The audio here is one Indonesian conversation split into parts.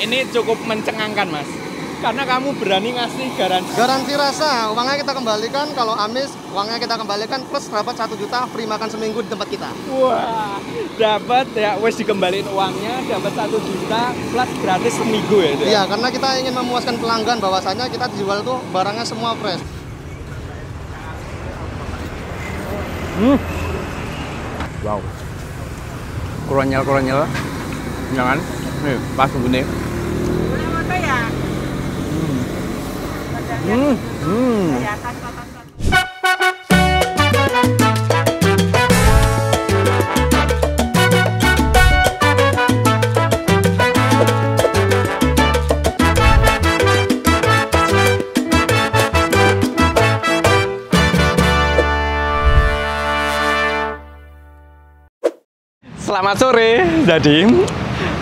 ini cukup mencengangkan, Mas. Karena kamu berani ngasih garansi. Garansi rasa, uangnya kita kembalikan. Kalau amis, uangnya kita kembalikan plus dapat 1 juta free makan seminggu di tempat kita. Wah, dapat ya, wes dikembaliin uangnya, dapat 1 juta plus gratis seminggu ya itu. Iya, karena kita ingin memuaskan pelanggan bahwasanya kita jual tuh barangnya semua fresh. Wow. Kuronyel. Jangan. Nih, pas begini. Selamat sore. Jadi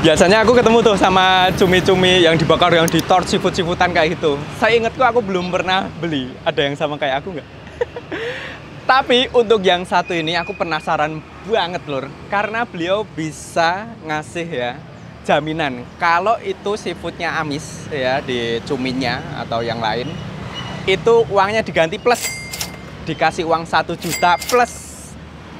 biasanya aku ketemu tuh sama cumi-cumi yang dibakar, yang ditort seafood-seafoodan kayak gitu. Saya ingatku aku belum pernah beli. Ada yang sama kayak aku nggak? Tapi untuk yang satu ini aku penasaran banget lur. Karena beliau bisa ngasih ya jaminan kalau itu seafoodnya amis ya di cuminya atau yang lain, itu uangnya diganti plus dikasih uang 1 juta plus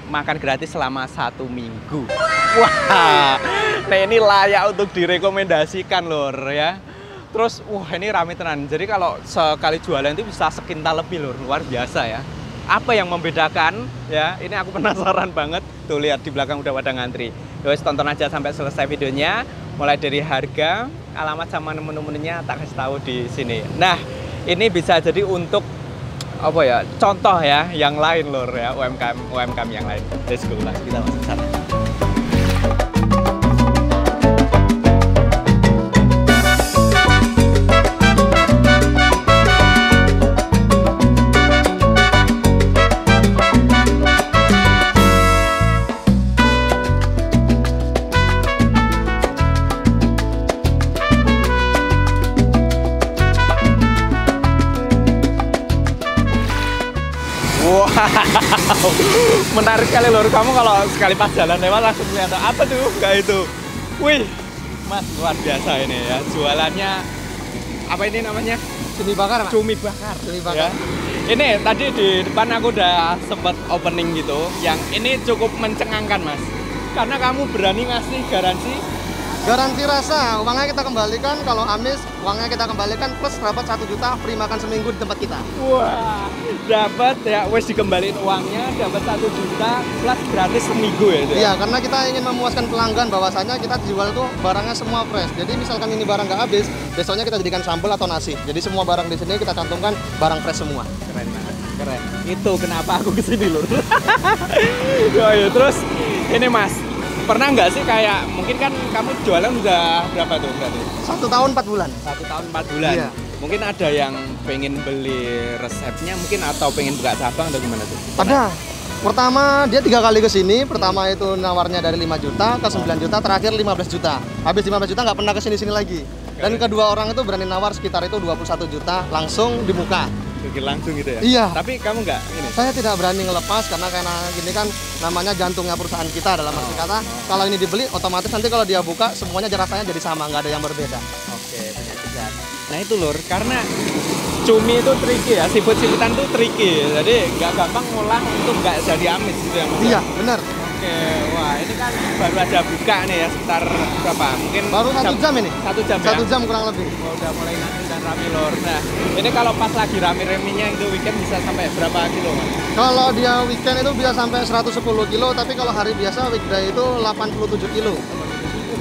makan gratis selama 1 minggu. Wah, nah ini layak untuk direkomendasikan lur ya. Terus, wah ini rame tenan. Jadi kalau sekali jualan itu bisa sekintal lebih lur, luar biasa ya. Apa yang membedakan ya? Ini aku penasaran banget. Tuh lihat di belakang udah pada ngantri. Yowes tonton aja sampai selesai videonya. Mulai dari harga, alamat sama menu-menunya tak kasih tahu di sini. Nah, ini bisa jadi untuk apa ya, contoh ya yang lain lur ya, UMKM yang lain. Let's go lah, kita masuk sana. Wow, menarik sekali lur. Kamu kalau sekali pas jalan lewat langsung lihat apa tuh kayak itu. Wih, Mas luar biasa ini ya. Jualannya apa ini namanya? Cumi bakar, Pak. Cumi bakar. Cumi bakar. Ya. Ini tadi di depan aku udah sempet opening gitu. Yang ini cukup mencengangkan, Mas. Karena kamu berani ngasih Garansi rasa, uangnya kita kembalikan. Kalau amis, uangnya kita kembalikan plus dapat 1 juta free makan seminggu di tempat kita. Wah, dapat ya, wes dikembaliin uangnya, dapat 1 juta plus gratis seminggu ya itu. Iya, karena kita ingin memuaskan pelanggan bahwasanya kita jual tuh barangnya semua fresh. Jadi misalkan ini barang nggak habis, besoknya kita jadikan sambal atau nasi. Jadi semua barang di sini kita cantumkan barang fresh semua. Keren banget, keren. Itu kenapa aku kesini lur. Ya, terus ini Mas, pernah nggak sih kayak mungkin kan kamu jualan udah berapa tuh berarti? 1 tahun 4 bulan. 1 tahun 4 bulan. Iya. Mungkin ada yang pengen beli resepnya mungkin atau pengen buka cabang atau gimana tuh? Ada. Pertama dia 3 kali ke sini. Pertama itu nawarnya dari 5 juta ke 9 juta, terakhir 15 juta. Habis 15 juta nggak pernah ke sini lagi. Dan kedua orang itu berani nawar sekitar itu 21 juta langsung di muka. Langsung gitu ya? Iya. Tapi kamu nggak ini? Saya tidak berani ngelepas karena gini kan namanya jantungnya perusahaan kita dalam arti kata. Kalau ini dibeli otomatis nanti kalau dia buka semuanya rasanya jadi sama, nggak ada yang berbeda. Oke, benar. Nah itu lur, karena cumi itu tricky ya, seafood-seafoodan itu tricky. Jadi nggak gampang ngolah untuk nggak jadi amis gitu ya Mas? Iya, benar. Oke, wah ini kan baru aja buka nih ya, sekitar berapa? Mungkin baru 1 jam ini? 1 jam ya? 1 jam kurang lebih. Oh, udah mulai ngantri dan rame lor. Nah, ini kalau pas lagi rame-ramenya itu weekend bisa sampai berapa kilo Mas? Kalau dia weekend itu bisa sampai 110 kilo, tapi kalau hari biasa weekday itu 87 kilo.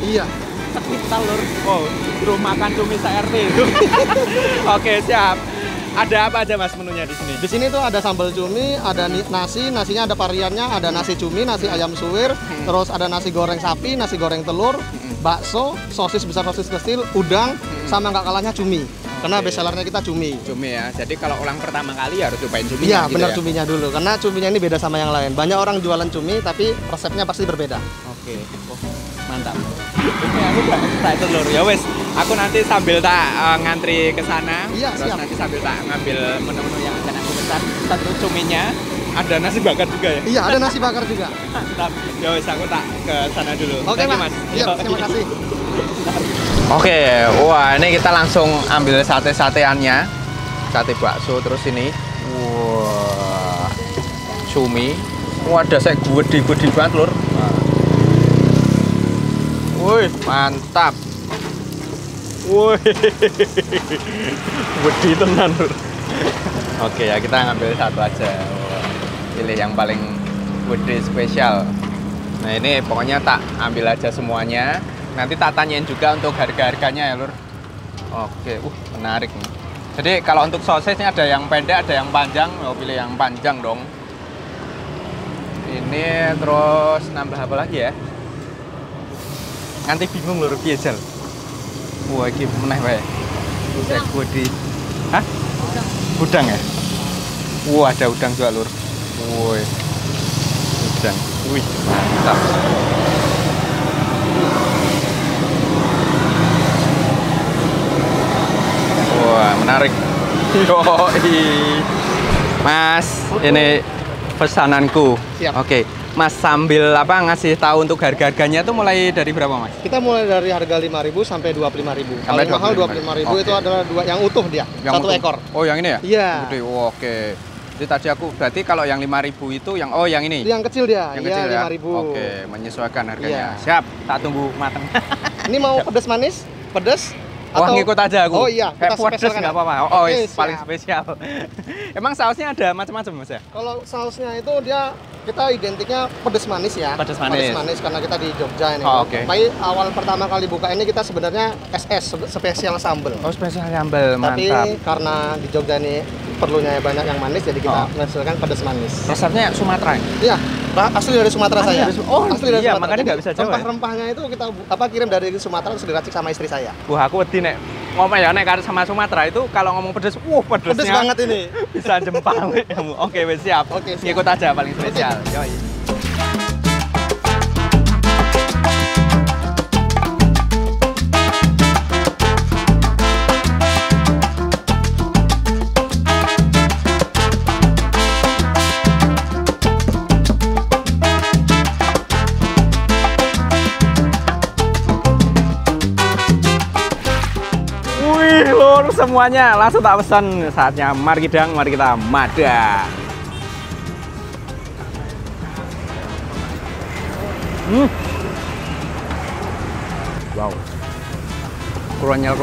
Iya. Sekitar lur. Oh, rumah makan cumi se-RT itu. Oke, siap. Ada apa aja Mas menunya di sini? Di sini tuh ada sambal cumi, ada nasinya ada variannya, ada nasi cumi, nasi ayam suwir, terus ada nasi goreng sapi, nasi goreng telur, bakso, sosis besar, sosis kecil, udang, sama nggak kalahnya cumi. Karena best sellernya kita cumi. Cumi ya. Jadi kalau orang pertama kali harus cobain cuminya. Iya, gitu benar ya? Cuminya dulu. Karena cuminya ini beda sama yang lain. Banyak orang jualan cumi, tapi resepnya pasti berbeda. Oke. Oh, mantap. Ini aku udah excited lur. Ya wes, aku nanti sambil tak ngantri ke sana. Iya, terus siap. nanti sambil tak ngambil menu-menu yang akan aku pesan. Satu cuminya, ada nasi bakar juga ya? Iya, ada nasi bakar juga. Mantap. Ya wes aku tak ke sana dulu. Oke, Thank you, Mas. Iya, terima kasih. Oke, wah ini kita langsung ambil sate-sateannya. Sate bakso terus ini. Wah. Cumi. Wah, ada saya gede-gede banget, Lur. Wih, mantap. Wih. Gede tenan, Lur. Oke ya, kita ngambil satu aja. Wah, pilih yang paling gede spesial. Nah, ini pokoknya tak ambil aja semuanya. Nanti tak tanyain juga untuk harga-harganya ya, Lur. Oke, menarik nih. Jadi kalau untuk sosisnya ada yang pendek, ada yang panjang. Oh, pilih yang panjang dong. Ini terus nambah apa lagi ya? Nanti bingung, Lur, piye jal. Wah, ini meneh wae. Saya di. Hah? Udang ya? Wah, ada udang juga, Lur. Woi. Udang. Wih, mantap. Wah, menarik. Yoi. Mas, ini pesananku. Siap. Oke. Mas sambil apa ngasih tahu untuk harga-harganya tuh mulai dari berapa, Mas? Kita mulai dari harga 5.000 sampai 25.000. Sampai Paling mahal 25.000 itu adalah dua yang utuh dia, Yang satu utuh. ekor. Oh, yang ini ya? Iya. Gede. Oh, oke. Jadi tadi aku berarti kalau yang 5.000 itu yang yang ini. Yang kecil dia, Yang iya, kecil ya. 5.000. Oke, menyesuaikan harganya. Iya. Siap, tak tunggu matang. Ini mau pedas manis? Pedas? Wah, ngikut aja aku. Oh iya, kayak kita pedes spesialkan. nggak apa-apa. Oke, paling siap. spesial. Emang sausnya ada macam-macam, Mas ya? Kalau sausnya itu dia kita identiknya pedas manis ya. Pedas manis. Pedas manis karena kita di Jogja ini. Oh, oke. Tapi awal pertama kali buka ini kita sebenarnya SS spesial sambel. Oh, spesial sambal, Tapi mantap. karena di Jogja ini perlunya banyak yang manis jadi kita menghasilkan pedas manis. Resepnya Sumatera ya? Iya, asli dari Sumatera Asli saya. dari asli dari Sumatera. makanya nggak bisa Jawa ya? Rempah-rempahnya itu kita kirim dari Sumatera terus diracik sama istri saya. Wah, aku wedi nek ngomong ya nek karo sama Sumatera itu kalau ngomong pedes, pedesnya. Pedes banget ini. Bisa jempang kamu. Oke, wes siap. Oke, siap. Ngikut aja paling spesial. Yoi. Wih, Lur, semuanya langsung tak pesan. Saatnya mari kita madak. Wow. Kuronyel.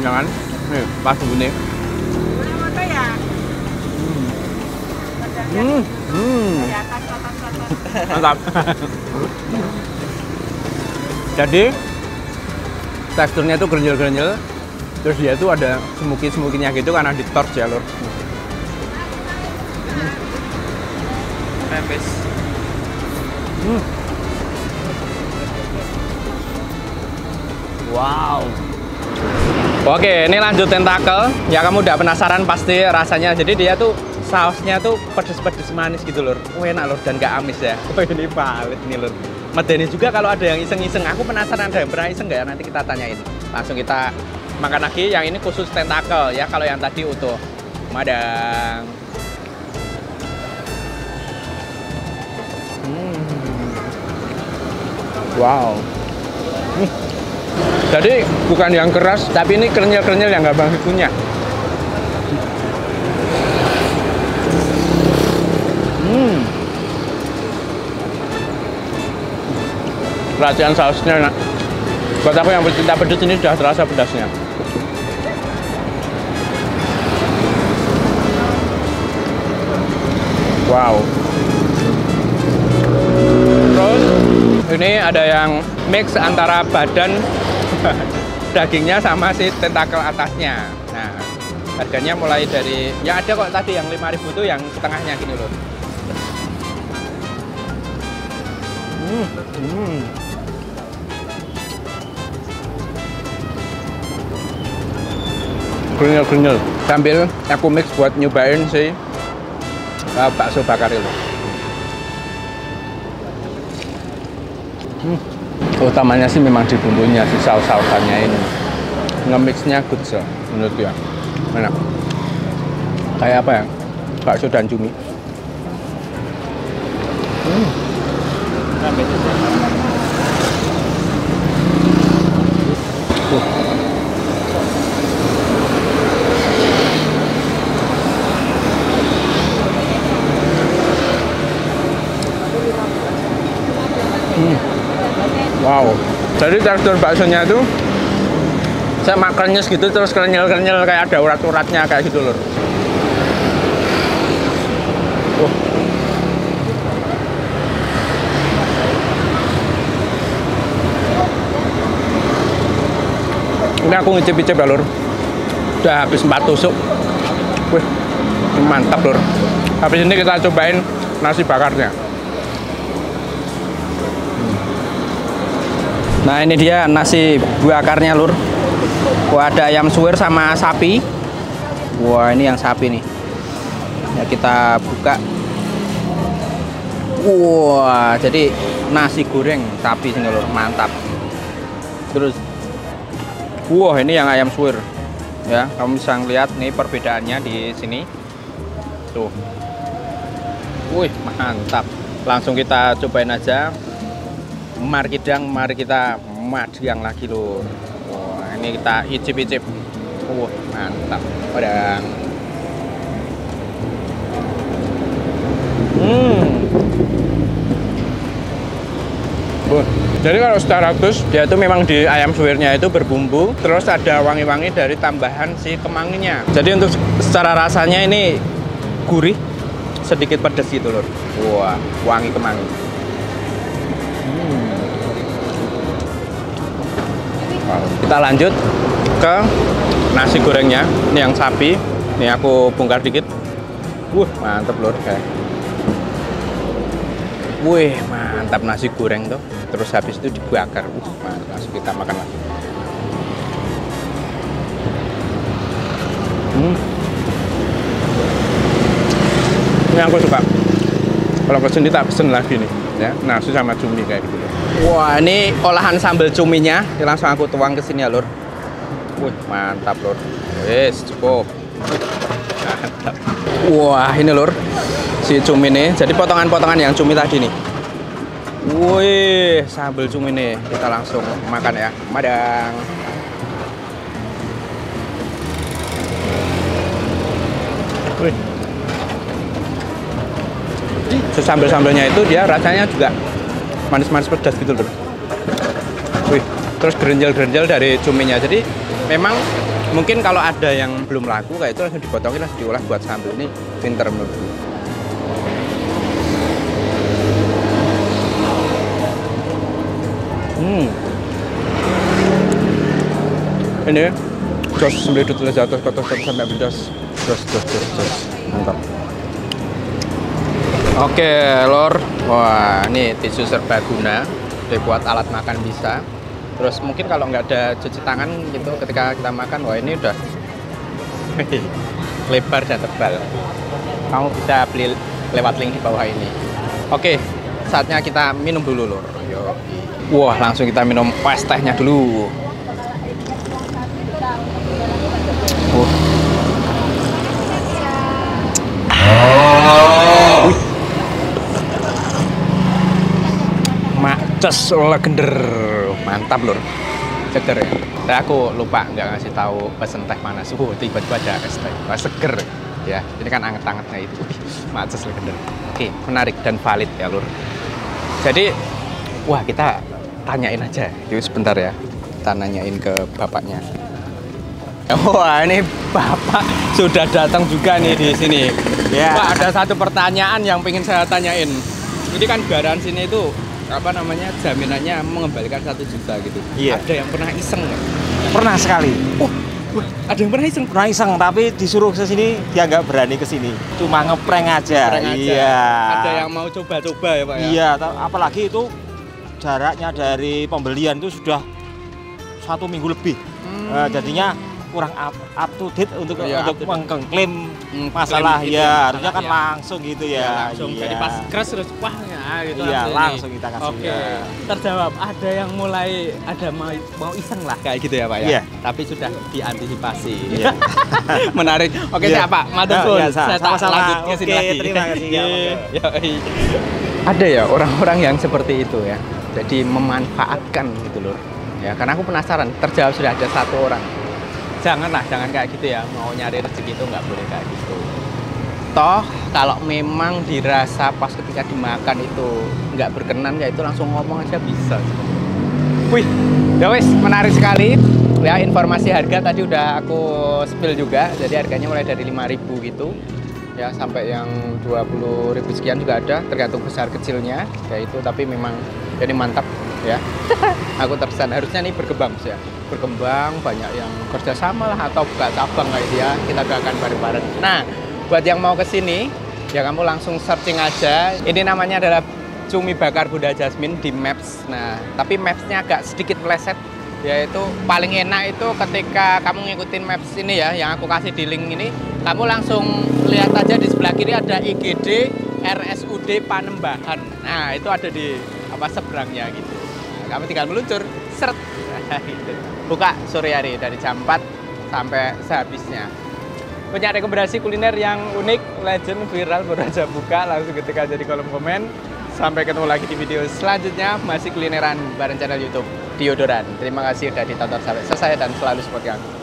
Jangan. Nih, pas begini. Mantap. Jadi teksturnya itu grenyel-grenyel, terus dia itu ada smoky-smokinya gitu karena di torch ya, Lur. Pepes. Wow. Oke, ini lanjut tentakel. Ya kamu udah penasaran pasti rasanya. Jadi dia tuh sausnya tuh pedes-pedes manis gitu, Lur. Enak, Lur, dan gak amis ya. Oh, ini valid nih, Lur. Medeni juga kalau ada yang iseng-iseng. Aku penasaran ada yang pernah iseng nggak ya? Nanti kita tanyain. Langsung kita makan lagi. Yang ini khusus tentakel ya. Kalau yang tadi utuh. Madang. Wow. Jadi bukan yang keras, tapi ini kerenyel-kerenyel yang nggak banget punya. Racian sausnya enak. Buat aku yang pecinta pedas ini sudah terasa pedasnya. Wow. Terus ini ada yang mix antara badan dagingnya sama si tentakel atasnya. Nah, harganya mulai dari yang ada kok tadi yang 5.000 itu yang setengahnya gini loh. Grenyel-grenyel. Sambil aku mix buat nyobain si bakso bakar itu. Utamanya sih memang di bumbunya, si saus-sausannya ini. Nge-mixnya good sih, menurut dia. Enak. Kayak apa ya? Bakso dan cumi. Wow, jadi tekstur baksonya itu saya makannya segitu terus kenyal-kenyal kayak ada urat-uratnya kayak gitu lur. Ini aku ngicip-icip ya lur. Udah habis 4 tusuk. Wih, mantap lur. Habis ini kita cobain nasi bakarnya. Nah ini dia nasi bakarnya lur. Wah, ada ayam suwir sama sapi. Wah, ini yang sapi nih. Ya kita buka. Wah, jadi nasi goreng sapi sini lur, mantap. Terus wah, ini yang ayam suwir. Ya, kamu bisa lihat nih perbedaannya di sini. Tuh. Wih, mantap. Langsung kita cobain aja. Mari kita madang lagi lur. Wah, ini kita icip-icip. Wah, mantap. Padang. Jadi kalau secara khusus dia itu memang di ayam suwirnya itu berbumbu, terus ada wangi-wangi dari tambahan si kemanginya. Jadi untuk secara rasanya ini gurih, sedikit pedas gitu lur. Wah, wangi kemangi. Kita lanjut ke nasi gorengnya. Ini yang sapi. Ini aku bongkar dikit. Mantap lur kayak. Wih, mantap nasi goreng tuh. Terus habis itu dibakar. Mantap. Langsung kita makan lagi. Ini aku suka. Kalau kesini tak pesen lagi nih, ya nasi sama cumi kayak gitu. Wah, ini olahan sambal cuminya. Ini langsung aku tuang ke sini ya lur. Wih, mantap lur. Wes cukup. Mantap. Wah, ini lur si cumi nih. Jadi potongan-potongan yang cumi tadi nih. Wih, sambal cumi nih. Kita langsung makan ya. Madang. Wih. Sambal-sambalnya itu dia rasanya juga manis-manis pedas gitu lur. Wih, terus gerenjel-gerenjel dari cuminya. Jadi memang mungkin kalau ada yang belum laku kayak itu langsung dipotongin, langsung diolah buat sambal. Ini pinter menurutku. Ini jos sembelut jatuh kotor sampai bedas. Jos. Mantap. Oke, lor. Wah, ini tisu serbaguna. Dibuat alat makan bisa. Terus mungkin kalau nggak ada cuci tangan gitu ketika kita makan, wah ini udah lebar dan tebal. Kamu bisa beli lewat link di bawah ini. Oke, saatnya kita minum dulu lor. Yo. Wah, langsung kita minum es tehnya dulu. Maces legender, mantap lur, seger ya. Nah, aku lupa nggak ngasih tahu pesen teh mana. Tiba-tiba ada es teh, wah seger ya. Ini kan anget-angetnya itu, maces legender. Oke, menarik dan valid ya lur. Jadi, wah kita tanyain aja, yuk sebentar ya. Kita nanyain ke bapaknya. Wah, ini bapak sudah datang juga nih di sini. Ya. Pak, ada satu pertanyaan yang pengen saya tanyain. Ini kan garansi ini itu apa namanya, jaminannya mengembalikan 1 juta gitu. Iya. Ada yang pernah iseng nggak? Pernah sekali. Ada yang pernah iseng? Pernah iseng, tapi disuruh ke sini dia nggak berani ke sini. Cuma ngeprank aja. Iya. Ada yang mau coba-coba ya Pak ya? Iya, apalagi itu jaraknya dari pembelian itu sudah 1 minggu lebih. Jadinya kurang up to date untuk mengklaim masalah itu, ya, harusnya kan langsung gitu ya. Langsung. Iya. Jadi pas crash terus wah ya gitu. Iya, langsung kita kasih. Oke. Ya. Terjawab. Ada yang mulai mau iseng lah kayak gitu ya Pak ya. Iya. Tapi sudah diantisipasi. Iya. Menarik. Oke, iya. Pak. Matur suwun. Iya, saya tak sama-sama. lanjut ke sini Oke, lagi. terima kasih. Ya, Yoi. ada ya orang-orang yang seperti itu ya. Jadi memanfaatkan gitu loh. Ya, karena aku penasaran, terjawab sudah ada satu orang. Jangan kayak gitu ya, mau nyari rezeki itu nggak boleh kayak gitu. Toh, kalau memang dirasa pas ketika dimakan itu nggak berkenan, ya itu langsung ngomong aja bisa. Wih, ya wes, menarik sekali. Ya, informasi harga tadi udah aku spill juga, jadi harganya mulai dari 5.000 gitu. Ya, sampai yang 20.000 sekian juga ada, tergantung besar kecilnya. Ya itu, tapi memang jadi mantap ya. Aku terkesan, harusnya nih berkembang sih ya. Berkembang, banyak yang kerjasama lah atau buka cabang kayak dia. Kita doakan bareng-bareng. Nah, buat yang mau ke sini, ya kamu langsung searching aja. Ini namanya adalah cumi bakar Bunda Jasmine di Maps. Nah, tapi Maps-nya agak sedikit meleset. Yaitu paling enak itu ketika kamu ngikutin Maps ini ya, yang aku kasih di link ini, kamu langsung lihat aja di sebelah kiri ada IGD RSUD Panembahan. Nah, itu ada di seberangnya gitu. Nah, kamu tinggal meluncur, seret. Gitu. Buka sore hari dari jam 4 sampai sehabisnya. Punya rekomendasi kuliner yang unik, legend, viral, baru aja buka, langsung ketik aja di kolom komen. Sampai ketemu lagi di video selanjutnya, masih kulineran bareng channel YouTube Diodoran. Terima kasih udah ditonton sampai selesai dan selalu support aku.